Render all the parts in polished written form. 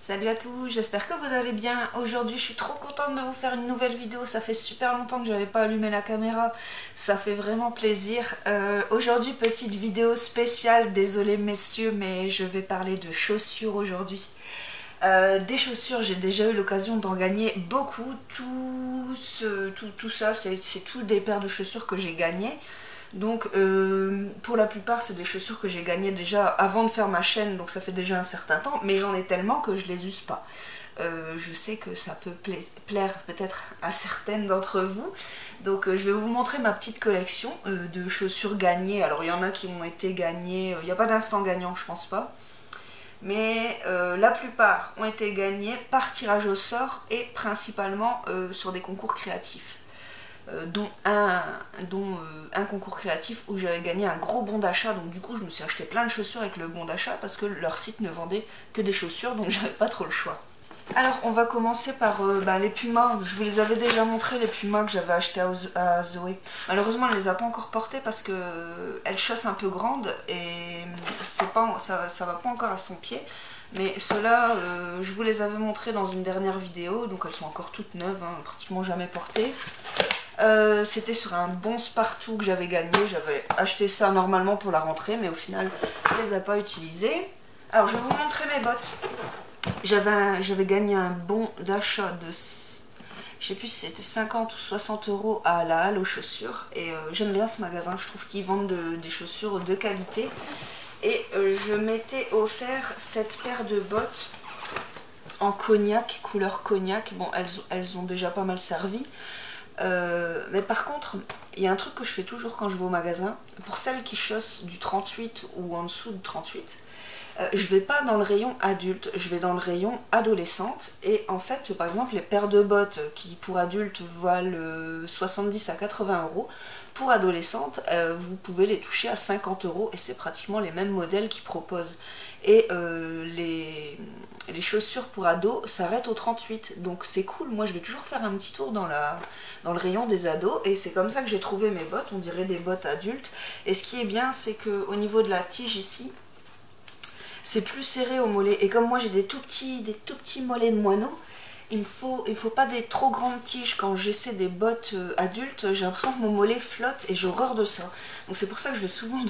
Salut à tous, j'espère que vous allez bien. Aujourd'hui je suis trop contente de vous faire une nouvelle vidéo. Ça fait super longtemps que j'avais pas allumé la caméra, ça fait vraiment plaisir. Aujourd'hui petite vidéo spéciale, désolé messieurs mais je vais parler de chaussures aujourd'hui. Des chaussures, j'ai déjà eu l'occasion d'en gagner beaucoup. Tout ça, c'est tout des paires de chaussures que j'ai gagnées. Donc pour la plupart c'est des chaussures que j'ai gagnées déjà avant de faire ma chaîne, donc ça fait déjà un certain temps, mais j'en ai tellement que je les use pas. Je sais que ça peut plaire peut-être à certaines d'entre vous, donc je vais vous montrer ma petite collection de chaussures gagnées. Alors il y en a qui ont été gagnées, il n'y a pas d'instant gagnant je pense pas, mais la plupart ont été gagnées par tirage au sort et principalement sur des concours créatifs. Dont un concours créatif où j'avais gagné un gros bon d'achat, donc du coup je me suis acheté plein de chaussures avec le bon d'achat parce que leur site ne vendait que des chaussures, donc j'avais pas trop le choix. Alors on va commencer par les Pumas. Je vous les avais déjà montré, les Pumas que j'avais achetés à Zoé. Malheureusement elle les a pas encore portés parce que elle chasse un peu grande et ça va pas encore à son pied. Mais ceux-là, je vous les avais montrés dans une dernière vidéo, donc elles sont encore toutes neuves, hein, pratiquement jamais portées. C'était sur un bon Spartoo que j'avais gagné. J'avais acheté ça normalement pour la rentrée, mais au final je les ai pas utilisés. Alors je vais vous montrer mes bottes. J'avais gagné un bon d'achat de, je sais plus si c'était 50 ou 60 € à la Halle aux chaussures. Et j'aime bien ce magasin, je trouve qu'ils vendent des chaussures de qualité. Et je m'étais offert cette paire de bottes en cognac, couleur cognac. Bon, elles ont déjà pas mal servi. Mais par contre, il y a un truc que je fais toujours quand je vais au magasin. Pour celles qui chaussent du 38 ou en dessous de 38, je vais pas dans le rayon adulte, je vais dans le rayon adolescente. Et en fait, par exemple, les paires de bottes qui pour adultes valent 70 à 80 €, pour adolescentes, vous pouvez les toucher à 50 € et c'est pratiquement les mêmes modèles qu'ils proposent. Et les chaussures pour ados s'arrêtent au 38, donc c'est cool. Moi je vais toujours faire un petit tour dans le rayon des ados et c'est comme ça que j'ai trouvé mes bottes, on dirait des bottes adultes. Et ce qui est bien, c'est qu'au niveau de la tige ici, c'est plus serré au mollet. Et comme moi j'ai des tout petits mollets de moineau, il faut pas des trop grandes tiges. Quand j'essaie des bottes adultes, j'ai l'impression que mon mollet flotte et j'ai horreur de ça. Donc c'est pour ça que je vais souvent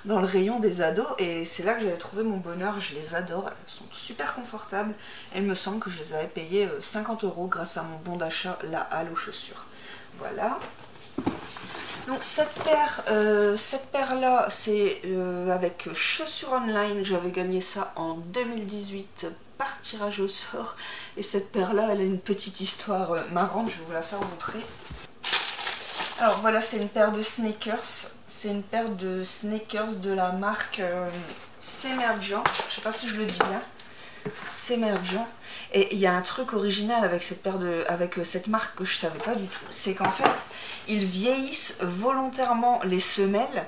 dans le rayon des ados et c'est là que j'avais trouvé mon bonheur. Je les adore, elles sont super confortables et il me semble que je les avais payées 50 € grâce à mon bon d'achat La Halle aux chaussures. Voilà. Donc cette paire là, c'est avec Chaussures Online. J'avais gagné ça en 2018 par tirage au sort. Et cette paire là, elle a une petite histoire marrante, je vais vous la faire montrer. Alors voilà, c'est une paire de sneakers. C'est une paire de sneakers de la marque Semergent. Je sais pas si je le dis bien. Semergent. Et il y a un truc original avec cette marque que je savais pas du tout. C'est qu'en fait, ils vieillissent volontairement les semelles.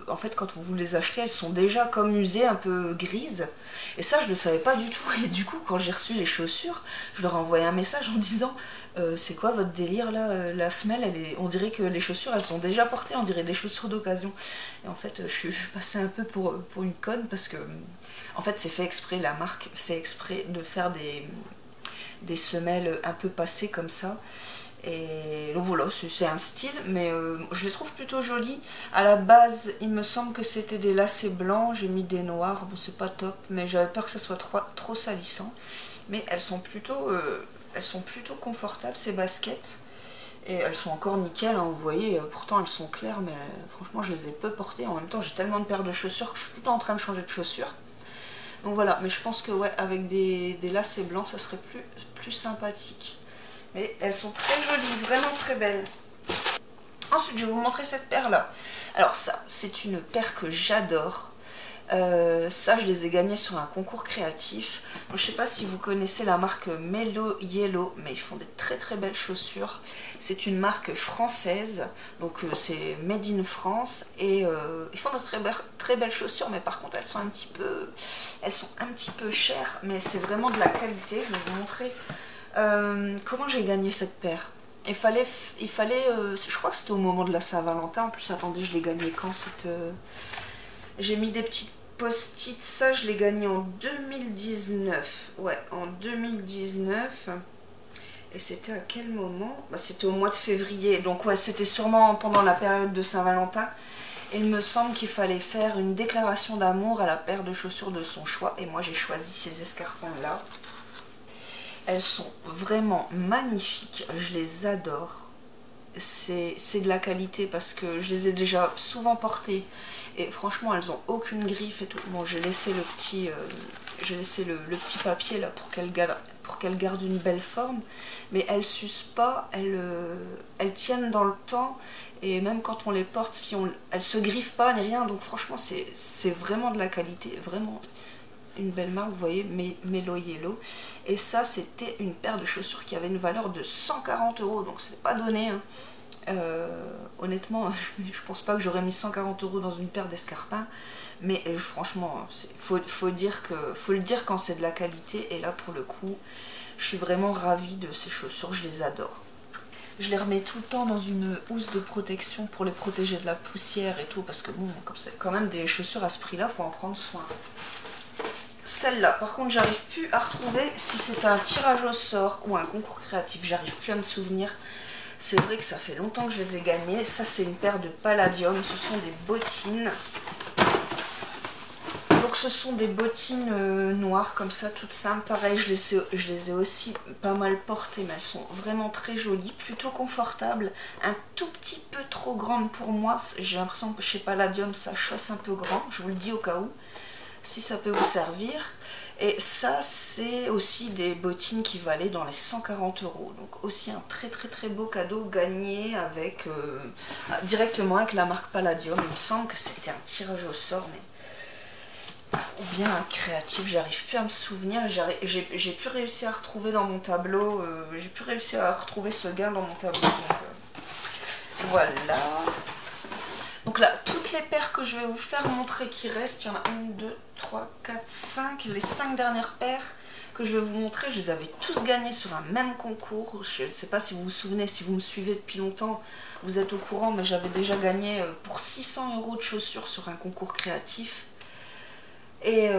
En fait quand vous les achetez elles sont déjà comme usées, un peu grises, et ça je ne savais pas du tout. Et du coup quand j'ai reçu les chaussures, je leur ai envoyé un message en disant c'est quoi votre délire là, la semelle on dirait que les chaussures elles sont déjà portées, on dirait des chaussures d'occasion. Et en fait je suis passée un peu pour une conne parce que en fait c'est fait exprès, la marque fait exprès de faire des semelles un peu passées comme ça. Et donc voilà, c'est un style, mais je les trouve plutôt jolis. À la base, il me semble que c'était des lacets blancs, j'ai mis des noirs, bon c'est pas top, mais j'avais peur que ça soit trop salissant. Mais elles sont plutôt confortables ces baskets, et elles sont encore nickel, hein, vous voyez, pourtant elles sont claires, mais franchement je les ai peu portées. En même temps j'ai tellement de paires de chaussures que je suis tout le temps en train de changer de chaussures. Donc voilà, mais je pense que ouais, avec des lacets blancs ça serait plus sympathique. Mais elles sont très jolies, vraiment très belles. Ensuite, je vais vous montrer cette paire-là. Alors ça, c'est une paire que j'adore. Ça, je les ai gagnées sur un concours créatif. Donc, je ne sais pas si vous connaissez la marque Mellow Yellow, mais ils font des très très belles chaussures. C'est une marque française, donc c'est Made in France. Et ils font de très belles chaussures, mais par contre, elles sont un petit peu chères. Mais c'est vraiment de la qualité. Je vais vous montrer comment j'ai gagné cette paire. Il fallait je crois que c'était au moment de la Saint-Valentin. En plus, attendez, je l'ai gagnée quand cette... J'ai mis des petites post-it, ça je l'ai gagné en 2019. Ouais, en 2019. Et c'était à quel moment? Bah, c'était au mois de février. Donc ouais, c'était sûrement pendant la période de Saint-Valentin. Et il me semble qu'il fallait faire une déclaration d'amour à la paire de chaussures de son choix. Et moi j'ai choisi ces escarpins-là. Elles sont vraiment magnifiques. Je les adore. C'est de la qualité parce que je les ai déjà souvent portées. Et franchement, elles ont aucune griffe et tout. Bon, j'ai laissé le petit, le petit papier là pour qu'elles gardent une belle forme. Mais elles s'usent pas, elles tiennent dans le temps. Et même quand on les porte, elles se griffent pas ni rien. Donc franchement, c'est vraiment de la qualité. Vraiment une belle marque, vous voyez, Melo Yellow. Et ça, c'était une paire de chaussures qui avait une valeur de 140 €. Donc c'est pas donné, hein. Honnêtement, je pense pas que j'aurais mis 140 € dans une paire d'escarpins, mais franchement, faut le dire quand c'est de la qualité. Et là, pour le coup, je suis vraiment ravie de ces chaussures, je les adore. Je les remets tout le temps dans une housse de protection pour les protéger de la poussière et tout, parce que bon, comme c'est quand même des chaussures à ce prix-là, faut en prendre soin. Celle-là, par contre, j'arrive plus à retrouver si c'est un tirage au sort ou un concours créatif, j'arrive plus à me souvenir. C'est vrai que ça fait longtemps que je les ai gagnés. Ça, c'est une paire de Palladium. Ce sont des bottines. Donc, ce sont des bottines noires, comme ça, toutes simples. Pareil, je les ai aussi pas mal portées, mais elles sont vraiment très jolies, plutôt confortables. Un tout petit peu trop grandes pour moi. J'ai l'impression que chez Palladium, ça chausse un peu grand. Je vous le dis au cas où, si ça peut vous servir. Et ça, c'est aussi des bottines qui valaient dans les 140 €. Donc aussi un très beau cadeau gagné avec directement avec la marque Palladium. Il me semble que c'était un tirage au sort, mais ou bien un créatif, j'arrive plus à me souvenir. J'ai pu réussir à retrouver dans mon tableau, j'ai pu réussir à retrouver ce gain dans mon tableau. Donc, voilà. Donc là, toutes les paires que je vais vous faire montrer qui restent, il y en a 1, 2, 3, 4, 5. Les 5 dernières paires que je vais vous montrer, je les avais tous gagnées sur un même concours. Je ne sais pas si vous vous souvenez, si vous me suivez depuis longtemps, vous êtes au courant, mais j'avais déjà gagné pour 600 € de chaussures sur un concours créatif. Et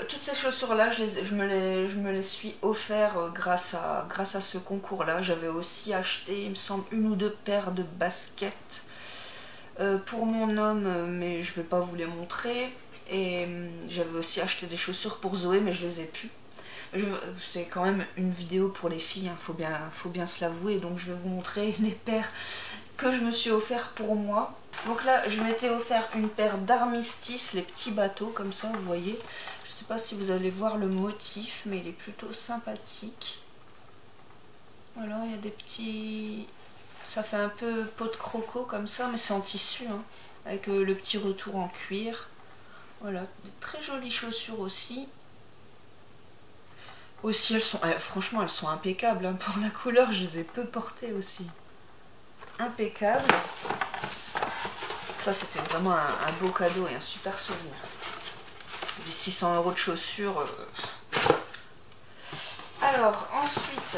toutes ces chaussures-là, je me les suis offert grâce à ce concours-là. J'avais aussi acheté, il me semble, 1 ou 2 paires de baskets pour mon homme, mais je vais pas vous les montrer. Et j'avais aussi acheté des chaussures pour Zoé, mais je les ai plus. C'est quand même une vidéo pour les filles, hein, faut bien se l'avouer. Donc je vais vous montrer les paires que je me suis offert pour moi. Donc là, je m'étais offert une paire d'armistice, les petits bateaux comme ça, vous voyez. Je sais pas si vous allez voir le motif, mais il est plutôt sympathique. Voilà, il y a des petits... Ça fait un peu peau de croco comme ça, mais c'est en tissu, hein, avec le petit retour en cuir. Voilà, de très jolies chaussures aussi. Aussi, elles sont, franchement, elles sont impeccables, hein. Pour la couleur, je les ai peu portées aussi. Impeccable. Ça, c'était vraiment un beau cadeau et un super souvenir. Les 600 € de chaussures. Alors, ensuite...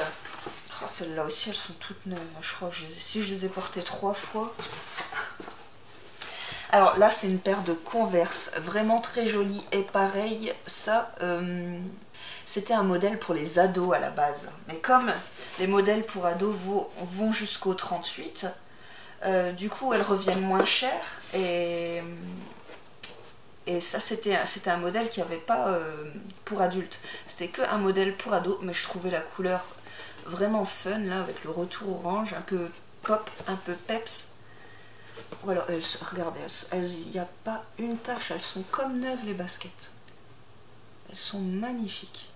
Oh, celles-là aussi, elles sont toutes neuves. Je crois que si je les ai portées 3 fois. Alors là, c'est une paire de Converse, vraiment très jolie. Et pareil, ça, c'était un modèle pour les ados à la base. Mais comme les modèles pour ados vont jusqu'au 38, du coup, elles reviennent moins chères. Et ça, c'était un modèle qui n'avait pas pour adultes. C'était que un modèle pour ados, mais je trouvais la couleur vraiment fun, là, avec le retour orange, un peu pop, un peu peps. Voilà, regardez, il n'y a pas une tache, elles sont comme neuves les baskets. Elles sont magnifiques.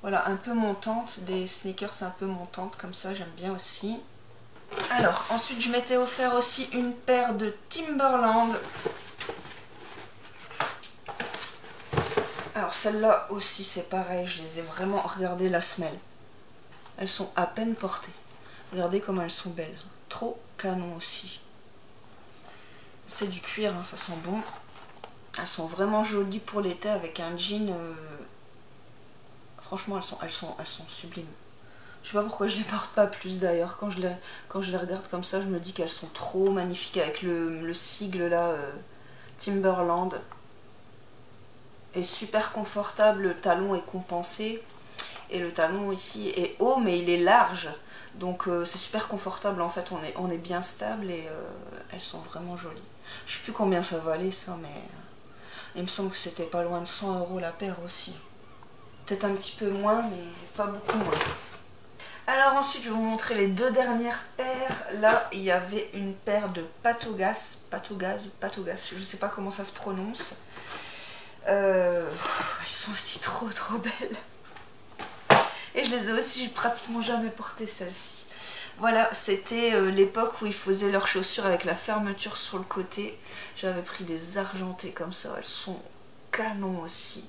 Voilà, un peu montantes, des sneakers un peu montantes, comme ça, j'aime bien aussi. Alors, ensuite, je m'étais offert aussi une paire de Timberland. Alors, celle-là aussi, c'est pareil, je les ai vraiment... Regardez la semelle. Elles sont à peine portées. Regardez comment elles sont belles. Trop canon aussi. C'est du cuir, hein, ça sent bon. Elles sont vraiment jolies pour l'été avec un jean. Franchement, elles sont sublimes. Je sais pas pourquoi je les porte pas plus d'ailleurs. Quand je les regarde comme ça, je me dis qu'elles sont trop magnifiques avec le sigle là, Timberland. est super confortable, le talon est compensé. Et le talon ici est haut mais il est large. Donc c'est super confortable en fait, on est bien stable et elles sont vraiment jolies. Je sais plus combien ça valait ça, mais il me semble que c'était pas loin de 100 € la paire aussi. Peut-être un petit peu moins, mais pas beaucoup moins. Alors ensuite je vais vous montrer les deux dernières paires. Là il y avait une paire de Pataugaz, je sais pas comment ça se prononce. Elles sont aussi trop belles. Et je les ai aussi pratiquement jamais portées celles-ci. Voilà, c'était l'époque où ils faisaient leurs chaussures avec la fermeture sur le côté. J'avais pris des argentées comme ça, elles sont canon aussi.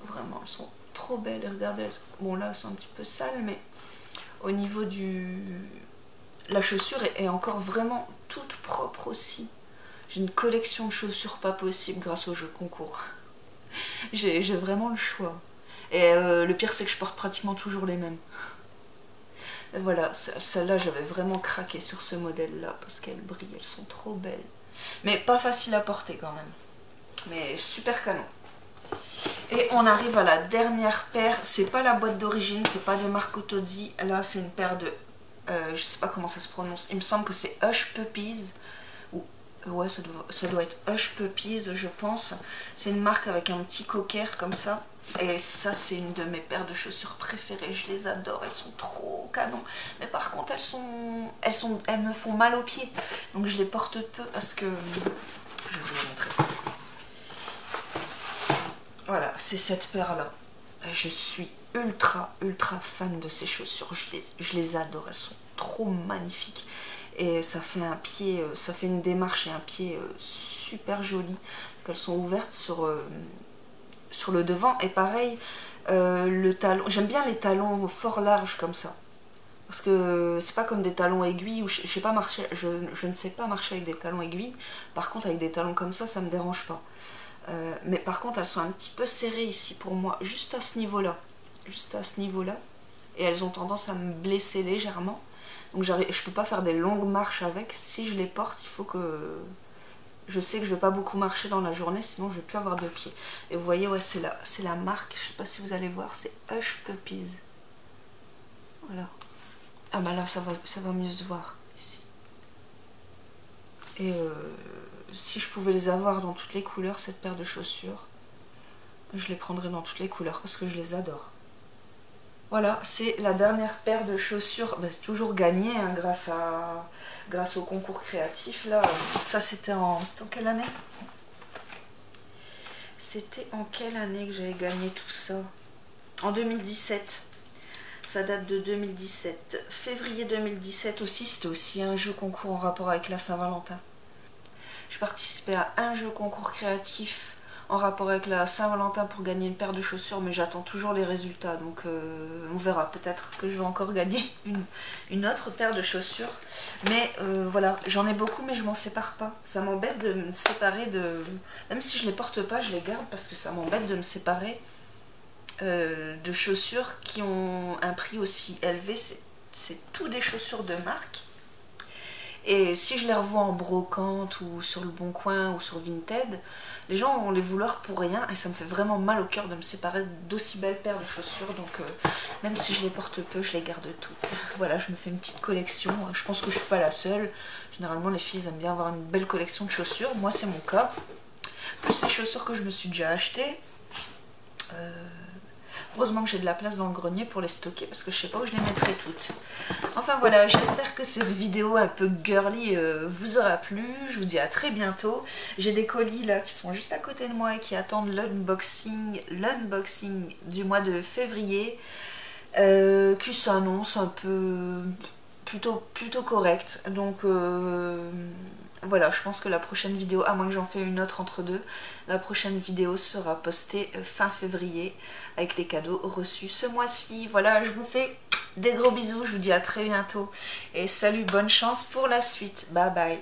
Vraiment, elles sont trop belles, et regardez, bon là elles sont un petit peu sales, mais au niveau du... La chaussure est encore vraiment toute propre aussi. J'ai une collection de chaussures pas possible grâce au jeu concours. J'ai vraiment le choix. Et le pire c'est que je porte pratiquement toujours les mêmes. Et voilà, celle-là j'avais vraiment craqué sur ce modèle là parce qu'elles brillent, elles sont trop belles. Mais pas facile à porter quand même. Mais super canon. Et on arrive à la dernière paire. C'est pas la boîte d'origine, c'est pas de Marco Tozzi. Là c'est une paire de... je sais pas comment ça se prononce. Il me semble que c'est Hush Puppies. Ou, ouais, ça doit être Hush Puppies je pense. C'est une marque avec un petit cocker comme ça. Et ça c'est une de mes paires de chaussures préférées, je les adore, elles sont trop canon. Mais par contre elles me font mal aux pieds, donc je les porte peu parce que... Je vais vous les montrer. Voilà, c'est cette paire là. Je suis ultra fan de ces chaussures, je les adore, elles sont trop magnifiques. Et ça fait un pied, ça fait une démarche et un pied super joli. Elles sont ouvertes sur le devant et pareil le talon, j'aime bien les talons fort larges comme ça parce que c'est pas comme des talons aiguilles où je sais pas marcher, je ne sais pas marcher avec des talons aiguilles. Par contre avec des talons comme ça me dérange pas, mais par contre elles sont un petit peu serrées ici pour moi, juste à ce niveau là et elles ont tendance à me blesser légèrement, donc je peux pas faire des longues marches avec. Si je les porte il faut que... Je sais que je vais pas beaucoup marcher dans la journée, sinon je vais plus avoir de pieds. Et vous voyez, ouais, c'est la marque, je sais pas si vous allez voir, c'est Hush Puppies. Voilà. Ah bah là, ça va mieux se voir, ici. Et si je pouvais les avoir dans toutes les couleurs, cette paire de chaussures, je les prendrais dans toutes les couleurs, parce que je les adore. Voilà, c'est la dernière paire de chaussures. Bah, c'est toujours gagné hein, grâce au concours créatif. Là, ça c'était en quelle année? C'était en quelle année que j'avais gagné tout ça? En 2017. Ça date de 2017. Février 2017 aussi, c'était aussi un jeu concours en rapport avec la Saint-Valentin. Je participais à un jeu concours créatif en rapport avec la Saint-Valentin pour gagner une paire de chaussures, mais j'attends toujours les résultats, donc on verra, peut-être que je vais encore gagner une autre paire de chaussures. Mais voilà, j'en ai beaucoup mais je m'en sépare pas. Ça m'embête de me séparer de... Même si je les porte pas, je les garde parce que ça m'embête de me séparer de chaussures qui ont un prix aussi élevé. C'est tout des chaussures de marque. Et si je les revois en brocante ou sur le Bon Coin ou sur Vinted, les gens vont les vouloir pour rien et ça me fait vraiment mal au cœur de me séparer d'aussi belles paires de chaussures. Donc même si je les porte peu, je les garde toutes. Voilà, je me fais une petite collection. Je pense que je suis pas la seule. Généralement les filles aiment bien avoir une belle collection de chaussures. Moi c'est mon cas. Plus les chaussures que je me suis déjà achetées. Heureusement que j'ai de la place dans le grenier pour les stocker parce que je sais pas où je les mettrai toutes. Enfin voilà, j'espère que cette vidéo un peu girly vous aura plu. Je vous dis à très bientôt. J'ai des colis là qui sont juste à côté de moi et qui attendent l'unboxing du mois de février qui s'annonce un peu plutôt correct. Donc voilà, je pense que la prochaine vidéo, à moins que j'en fasse une autre entre deux, la prochaine vidéo sera postée fin février avec les cadeaux reçus ce mois-ci. Voilà, je vous fais des gros bisous, je vous dis à très bientôt et salut, bonne chance pour la suite. Bye bye.